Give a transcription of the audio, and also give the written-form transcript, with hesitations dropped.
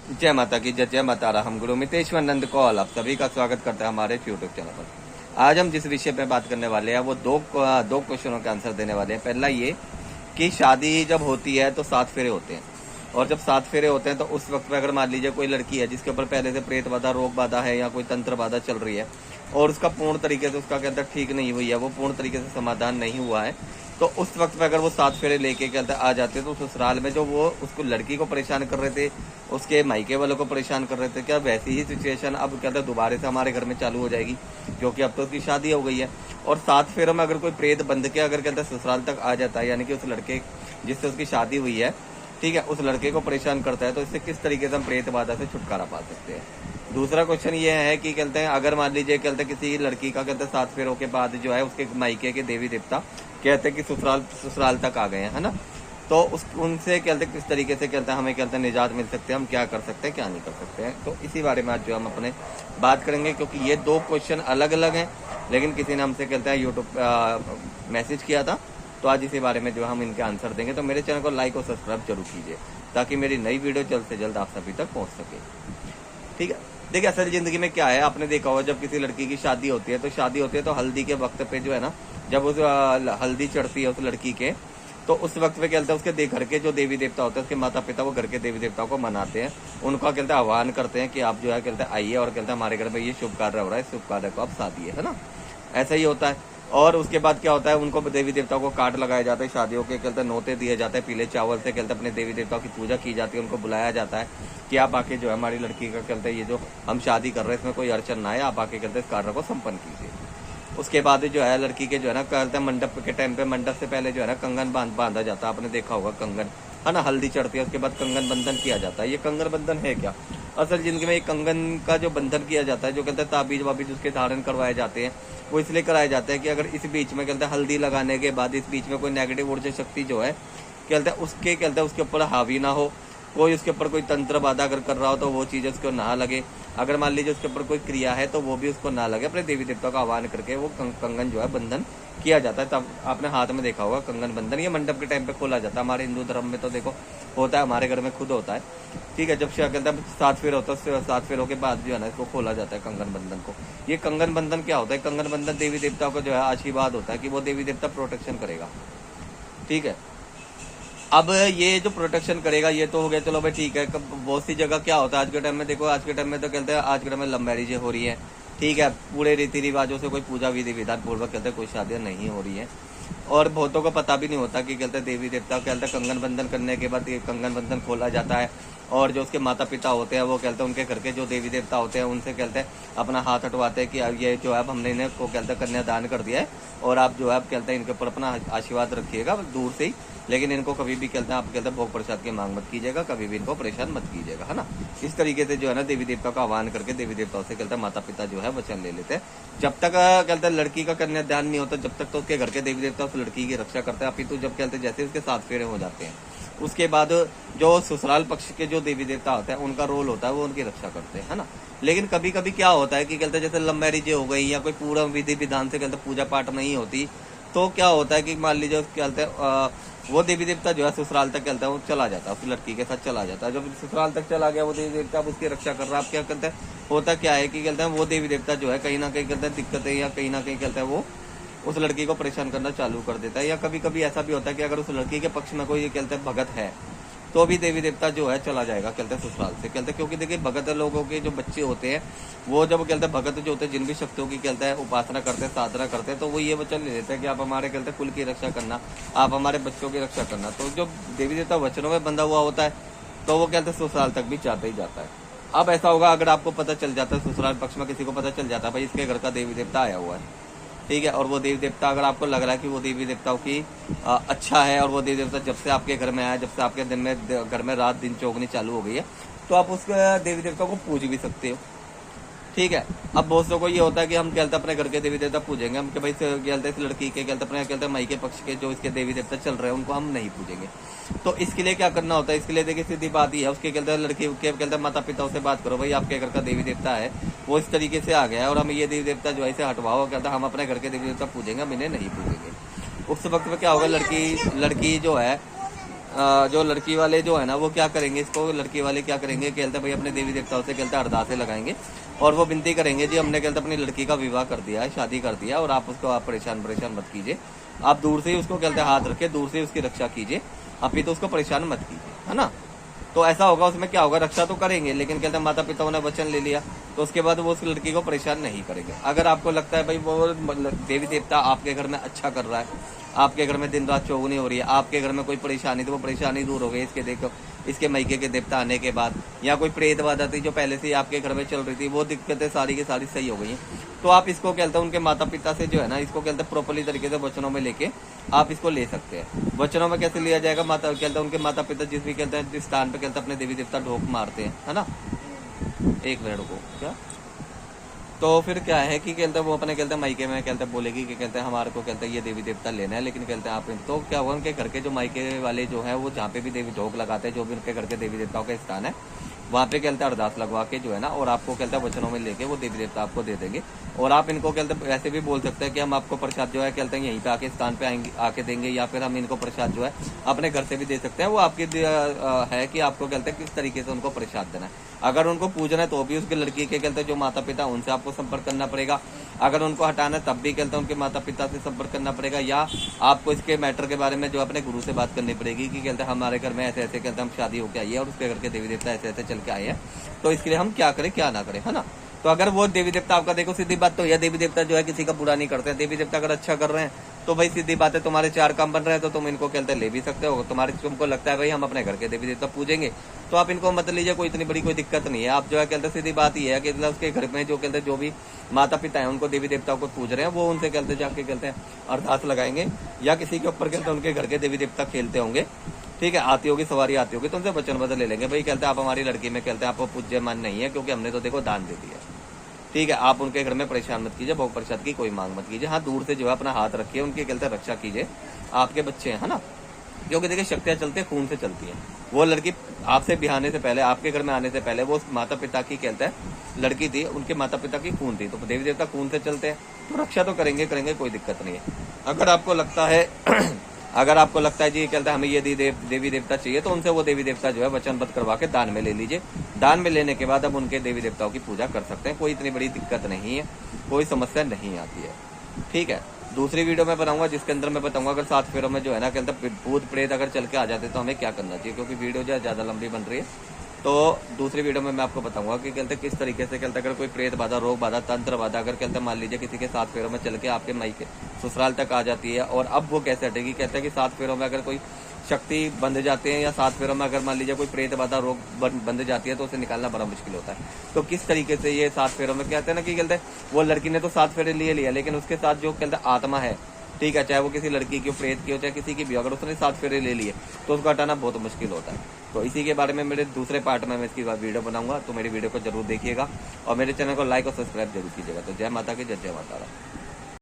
जय माता की जय। जय माता राम। हम गुरु मितेश्वर नंद कौल आप सभी का स्वागत करते हैं हमारे यूट्यूब चैनल पर। आज हम जिस विषय पे बात करने वाले हैं वो दो क्वेश्चनों का आंसर देने वाले हैं। पहला ये कि शादी जब होती है तो 7 फेरे होते हैं, और जब 7 फेरे होते हैं तो उस वक्त पे अगर मान लीजिए कोई लड़की है जिसके ऊपर पहले से प्रेत बाधा, रोग बाधा है या कोई तंत्र बाधा चल रही है और उसका पूर्ण तरीके से उसका कहते हैं ठीक नहीं हुई है, वो पूर्ण तरीके से समाधान नहीं हुआ है, तो उस वक्त पे अगर वो 7 फेरे लेके कहते आ जाते तो ससुराल में जो वो उसको लड़की को परेशान कर रहे थे, उसके मायके वालों को परेशान कर रहे थे, क्या वैसी ही सिचुएशन अब कहते दोबारा से हमारे घर में चालू हो जाएगी, क्योंकि अब तो उसकी शादी हो गई है। और 7 फेरों में अगर कोई प्रेत बंध के अगर कहते ससुराल तक आ जाता है, यानी कि उस लड़के जिससे उसकी शादी हुई है, ठीक है, उस लड़के को परेशान करता है, तो इससे किस तरीके से हम प्रेत बाधा से छुटकारा पा सकते हैं। दूसरा क्वेश्चन ये है कि कहते हैं अगर मान लीजिए कहते हैं किसी लड़की का कहते हैं 7 फेरों के बाद जो है उसके मायके के देवी देवता कहते हैं कि ससुराल तक आ गए हैं, है ना, तो उस उनसे कहते हैं किस तरीके से कहते हैं हमें कहते हैं निजात मिल सकते हैं, हम क्या कर सकते हैं क्या नहीं कर सकते हैं। तो इसी बारे में आज जो हम अपने बात करेंगे, क्योंकि ये 2 क्वेश्चन अलग अलग हैं, लेकिन किसी ने हमसे कहते हैं यूट्यूब मैसेज किया था, तो आज इसी बारे में जो हम इनके आंसर देंगे। तो मेरे चैनल को लाइक और सब्सक्राइब जरूर कीजिए ताकि मेरी नई वीडियो जल्द से जल्द आप सभी तक पहुंच सके। ठीक है, देखिए असल जिंदगी में क्या है, आपने देखा होगा जब किसी लड़की की शादी होती है तो हल्दी के वक्त पे जो है ना, जब उस हल्दी चढ़ती है उस लड़की के, तो उस वक्त पे कहते हैं उसके घर के जो देवी देवता होते हैं, उसके माता पिता वो घर के देवी देवताओं को मनाते हैं, उनका कहते हैं आह्वान करते हैं कि आप जो है कहते हैं आइए और कहते हैं हमारे घर में ये शुभ कार्य हो रहा है, शुभ कार्य को आप साधिए, है ना, ऐसा ही होता है। और उसके बाद क्या होता है, उनको देवी देवताओं को कार्ड लगाए जाते हैं, शादियों के कहते हैं नोते दिए जाते हैं, पीले चावल से कहते हैं अपने देवी देवताओं की पूजा की जाती है, उनको बुलाया जाता है कि आप आके जो है हमारी लड़की का कहते हैं ये जो हम शादी कर रहे हैं इसमें कोई अड़चन ना आए, आप आके कहते हैं इस कार्य को संपन्न कीजिए। उसके बाद जो है लड़की के जो है ना कहते हैं मंडप के टाइम पे, मंडप से पहले जो है ना कंगन बांधा जाता है, आपने देखा होगा कंगन, है ना, हल्दी चढ़ती है उसके बाद कंगन बंधन किया जाता है। ये कंगन बंधन है क्या, असल जिंदगी में एक कंगन का जो बंधन किया जाता है, जो कहते हैं ताबीज वाबीज उसके धारण करवाए जाते हैं, वो इसलिए कराए जाते हैं कि अगर इस बीच में कहते हैं हल्दी लगाने के बाद इस बीच में कोई नेगेटिव ऊर्जा शक्ति जो है कहते हैं उसके ऊपर हावी ना हो, कोई उसके ऊपर कोई तंत्र बाधा अगर कर रहा हो तो वो चीज़ उसको ना लगे, अगर मान लीजिए उसके ऊपर कोई क्रिया है तो वो भी उसको ना लगे, अपने देवी देवता का आह्वान करके वो कंगन जो है बंधन किया जाता है। तब आपने हाथ में देखा होगा कंगन बंधन, ये मंडप के टाइम पे खोला जाता है, हमारे हिंदू धर्म में तो देखो होता है, हमारे घर में खुद होता है। ठीक है, जब कहते हैं 7 फेर होता है, 7 फेरों के बाद जो है ना इसको खोला जाता है कंगन बंधन को। ये कंगन बंधन क्या होता है, कंगन बंधन देवी देवताओं का जो है आशीर्वाद होता है कि वो देवी देवता प्रोटेक्शन करेगा। ठीक है, अब ये जो प्रोटेक्शन करेगा ये तो हो गया, चलो भाई ठीक है। बहुत सी जगह क्या होता है आज के टाइम में, देखो आज के टाइम में तो कहते हैं आज के टाइम में लव मैरिजें हो रही है, ठीक है, पूरे रीति रिवाजों से कोई पूजा विधि विधान पूर्वक कहते हैं कोई शादियां नहीं हो रही है, और बहुतों को पता भी नहीं होता कि कहते हैं देवी देवता कहते हैं कंगन बंधन करने के बाद ये कंगन बंधन खोला जाता है, और जो उसके माता पिता होते हैं वो कहते हैं उनके घर के जो देवी देवता होते हैं उनसे कहते हैं अपना हाथ हटवाते हैं कि अब ये जो है अब हमने इन्हें को कहते हैं कन्यादान कर दिया है, और आप जो है अब कहते हैं इनके ऊपर अपना आशीर्वाद रखिएगा दूर से ही, लेकिन इनको कभी भी कहते हैं आप कहते हैं भोग प्रसाद की मांग मत कीजिएगा, कभी भी इनको परेशान मत कीजिएगा, है ना। इस तरीके से जो है ना देवी देवता का आह्वान करके देवी देवताओं से कहते हैं माता पिता जो है वचन ले लेते हैं। जब तक कहते हैं लड़की का कन्यादान नहीं होता जब तक तो उसके घर के देवी देवता उस लड़की की रक्षा करते हैं, अपितु जब कहते हैं जैसे उसके 7 फेरे हो जाते हैं उसके बाद जो ससुराल पक्ष के जो देवी देवता होते हैं उनका रोल होता है वो उनकी रक्षा करते हैं, है ना। लेकिन कभी कभी क्या होता है कि कहते हैं जैसे लव मैरिज हो गई या कोई पूरा विधि विधान से कहते पूजा पाठ नहीं होती, तो क्या होता है कि मान लीजिए कहते हैं वो देवी देवता जो है ससुराल तक कहता है वो चला जाता है, उस लड़की के साथ चला जाता है। जब ससुराल तक चला गया वो देवी देवता अब उसकी रक्षा कर रहा है, आप क्या कहते हैं, होता क्या है कि कहते हैं वो देवी देवता जो है कहीं ना कहीं कहते हैं दिक्कतें या कहीं ना कहीं कहते हैं वो उस लड़की को परेशान करना चालू कर देता है। या कभी कभी ऐसा भी होता है कि अगर उस लड़की के पक्ष में कोई ये कहते हैं भगत है तो भी देवी देवता जो है चला जाएगा कहते हैं ससुराल से, कहते हैं क्योंकि देखिए भगत लोगों के जो बच्चे होते हैं वो जब कहते हैं भगत जो होते हैं जिन भी शक्तियों की कहते हैं उपासना करते हैं साधना करते हैं, तो वो ये वचन ले लेते हैं कि आप हमारे कहते हैं कुल की रक्षा करना, आप हमारे बच्चों की रक्षा करना। तो जो देवी देवता वचनों में बंधा हुआ होता है तो वो कहते हैं ससुराल तक भी जाता ही जाता है। अब ऐसा होगा अगर आपको पता चल जाता है ससुराल पक्ष में किसी को पता चल जाता है भाई इसके घर का देवी देवता आया हुआ है, ठीक है, और वो देवी देवता अगर आपको लग रहा है कि वो देवी देवताओं की अच्छा है, और वो देवी देवता जब से आपके घर में आया, जब से आपके दिन में घर में रात दिन चौगनी चालू हो गई है, तो आप उस देवी देवता को पूज भी सकते हो। ठीक है, अब बहुत लोगों को ये होता है कि हम कहते अपने घर के देवी देवता पूजेंगे, हम भाई कहते इस लड़की के कहते अपने कहते माई के पक्ष के जो इसके देवी देवता चल रहे हैं उनको हम नहीं पूजेंगे। तो इसके लिए क्या करना होता है, इसके लिए देखिए सीधी बात ही है, उसके कहते लड़की के कहते माता पिता से बात करो, भाई आपके घर का देवी देवता है वो इस तरीके से आ गया है और हमें ये देवी देवता जो है इसे हटवाओ, कहता हम अपने घर के देवी देवता पूजेंगे, हम इन्हें नहीं पूजेंगे। उस वक्त में क्या होगा, लड़की जो है जो लड़की वाले जो है ना वो क्या करेंगे, इसको लड़की वाले क्या करेंगे, कहते भाई अपने देवी देवताओं से कहते अरदासें लगाएंगे और वो विनती करेंगे जी हमने कहते अपनी लड़की का विवाह कर दिया है, शादी कर दिया और आप उसको आप परेशान मत कीजिए, आप दूर से ही उसको कहते हाथ रखे, दूर से उसकी रक्षा कीजिए, अभी तो उसको परेशान मत कीजिए, है ना। तो ऐसा होगा, उसमें क्या होगा, रक्षा तो करेंगे लेकिन कहते हैं माता पिताओं ने वचन ले लिया तो उसके बाद वो उस लड़की को परेशान नहीं करेंगे। अगर आपको लगता है भाई वो देवी देवता आपके घर में अच्छा कर रहा है, आपके घर में दिन रात चौगुनी हो रही है, आपके घर में कोई परेशानी, तो वो परेशानी दूर हो गई इसके देखो इसके मैके के देवता आने के बाद, या कोई प्रेत बाधा थी जो पहले से आपके घर में चल रही थी वो दिक्कतें सारी की सारी सही हो गई हैं, तो आप इसको कहते हैं उनके माता पिता से जो है ना इसको कहते हैं प्रॉपरली तरीके से वचनों में लेके आप इसको ले सकते हैं। वचनों में कैसे लिया जाएगा, माता कहते हैं उनके माता पिता जिस भी कहते हैं जिस स्थान पे कहते हैं अपने देवी देवता ढोक मारते हैं, है ना। एक मिनट को क्या, तो फिर क्या है कि कहते हैं वो अपने कहते हैं मायके में कहते हैं बोलेगी कि कहते हैं हमारे को कहते हैं ये देवी देवता लेना है, लेकिन कहते हैं आप, तो क्या हुआ उनके घर के जो मायके वाले जो है वो जहाँ पे भी देवी ढोक लगाते हैं, जो भी उनके घर के देवी देवताओं का स्थान है वहाँ पे कहते हैं अरदास लगवा के जो है ना, और आपको कहते हैं वचनों में लेके वो देवी देवता आपको दे देंगे। और आप इनको कहते हैं ऐसे भी बोल सकते हैं कि हम आपको प्रसाद जो है कहते हैं यहीं पे आके स्थान पे आएंगे आके देंगे, या फिर हम इनको प्रसाद जो है अपने घर से भी दे सकते हैं, वो आपकी है कि आपको कहते हैं किस तरीके से उनको प्रसाद देना है। अगर उनको पूजना है तो भी उसके लड़की के कहते हैं जो माता पिता उनसे आपको संपर्क करना पड़ेगा, अगर उनको हटाना है तब भी कहते हैं उनके माता पिता से संपर्क करना पड़ेगा, या आपको इसके मैटर के बारे में जो अपने गुरु से बात करनी पड़ेगी कि कहते हैं हमारे घर में ऐसे ऐसे कहते हैं हम शादी होकर आई है और उसके घर के देवी देवता ऐसे ऐसे चल के आए हैं, तो इसके लिए हम क्या करें क्या ना करें, है ना। तो अगर वो देवी देवता आपका, देखो सीधी बात तो यह देवी देवता जो है किसी का बुरा नहीं करते हैं, देवी देवता अगर अच्छा कर रहे हैं तो भाई सीधी बात है तुम्हारे 4 काम बन रहे हैं तो तुम इनको कहते ले भी सकते हो। तुमको लगता है भाई हम अपने घर के देवी देवता पूजेंगे तो आप इनको मत लीजिए, कोई इतनी बड़ी कोई दिक्कत नहीं है। आप जो है कहते सीधी बात ही है कि उसके घर में जो कहते जो भी माता पिता है उनको देवी देवताओं को पूज रहे हैं वो उनसे कहते जाके कहते हैं अरदास लगाएंगे, या किसी के ऊपर कहते उनके घर के देवी देवता खेलते होंगे, ठीक है, आती होगी सवारी आती होगी तो उनसे वचन बदल ले लेंगे, भाई कहते आप हमारी लड़की में कहते आपको पूज्य मान नहीं है क्योंकि हमने तो देखो दान दे दिया, ठीक है, आप उनके घर में परेशान मत कीजिए, भोग प्रसाद की कोई मांग मत कीजिए, हाँ दूर से जो है अपना हाथ रखिए, उनकी कहते रक्षा कीजिए, आपके बच्चे हैं, है ना। क्योंकि देखिए शक्तियां चलती है खून से चलती हैं, वो लड़की आपसे बिहाने से पहले आपके घर में आने से पहले वो माता पिता की कहते हैं लड़की थी, उनके माता पिता की खून थी, तो देवी देवता खून से चलते हैं तो रक्षा तो करेंगे कोई दिक्कत नहीं है। अगर आपको लगता है अगर आपको लगता है जी कहते हैं हमें ये देवी देवता चाहिए तो उनसे वो देवी देवता जो है वचनबद्ध करवा के दान में ले लीजिए, दान में लेने के बाद अब उनके देवी देवताओं की पूजा कर सकते हैं, कोई इतनी बड़ी दिक्कत नहीं है, कोई समस्या नहीं आती है, ठीक है। दूसरी वीडियो में बनाऊंगा जिसके अंदर मैं बताऊंगा अगर 7 फेरों में जो है ना कहते हैं भूत प्रेत अगर चल के आ जाते तो हमें क्या करना चाहिए, क्योंकि वीडियो जो है ज्यादा लंबी बन रही है। तो दूसरी वीडियो में मैं आपको बताऊंगा कि कहते किस तरीके से कहते अगर कोई प्रेत बाधा, रोग बाधा, तंत्र बाधा अगर कहते मान लीजिए किसी के 7 फेरों में चल के आपके मायके ससुराल तक आ जाती है और अब वो कैसे हटेगी। कहते हैं कि 7 फेरों में अगर कोई शक्ति बंध जाते हैं या 7 फेरों में अगर मान लीजिए कोई प्रेत बाधा रोग बंध जाती है तो उसे निकालना बड़ा मुश्किल होता है। तो किस तरीके से ये 7 फेरों में कहते हैं ना कि कहते हैं वो लड़की ने तो 7 फेरे लिए लिया लेकिन उसके साथ जो कहते आत्मा है, ठीक है, चाहे वो किसी लड़की की प्रेत की हो चाहे किसी की भी, अगर उसने 7 फेरे ले लिए तो उसको हटाना बहुत मुश्किल होता है। तो इसी के बारे में मेरे दूसरे पार्ट में मैं इसकी वीडियो बनाऊंगा, तो मेरी वीडियो को जरूर देखिएगा और मेरे चैनल को लाइक और सब्सक्राइब जरूर कीजिएगा। तो जय माता की जय माता रा।